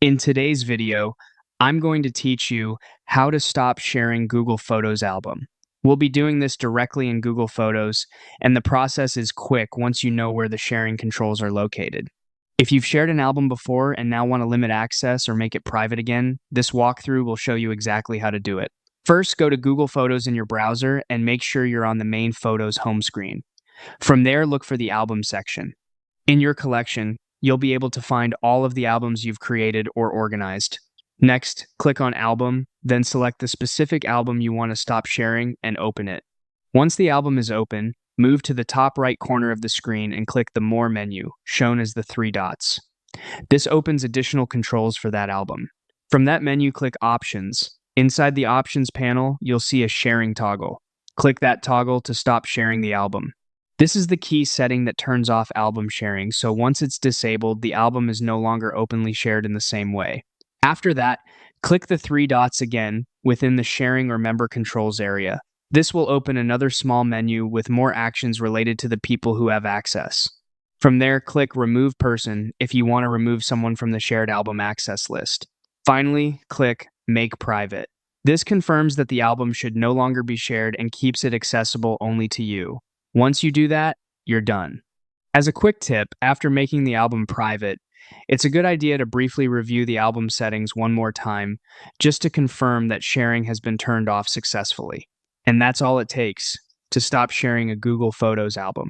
In today's video, I'm going to teach you how to stop sharing Google Photos album. We'll be doing this directly in Google Photos, and the process is quick once you know where the sharing controls are located. If you've shared an album before and now want to limit access or make it private again, this walkthrough will show you exactly how to do it. First, go to Google Photos in your browser and make sure you're on the main Photos home screen. From there, look for the album section. In your collection, you'll be able to find all of the albums you've created or organized. Next, click on Album, then select the specific album you want to stop sharing and open it. Once the album is open, move to the top right corner of the screen and click the More menu, shown as the three dots. This opens additional controls for that album. From that menu, click Options. Inside the Options panel, you'll see a sharing toggle. Click that toggle to stop sharing the album. This is the key setting that turns off album sharing, so once it's disabled, the album is no longer openly shared in the same way. After that, click the three dots again within the Sharing or Member Controls area. This will open another small menu with more actions related to the people who have access. From there, click Remove Person if you want to remove someone from the shared album access list. Finally, click Make Private. This confirms that the album should no longer be shared and keeps it accessible only to you. Once you do that, you're done. As a quick tip, after making the album private, it's a good idea to briefly review the album settings one more time just to confirm that sharing has been turned off successfully. And that's all it takes to stop sharing a Google Photos album.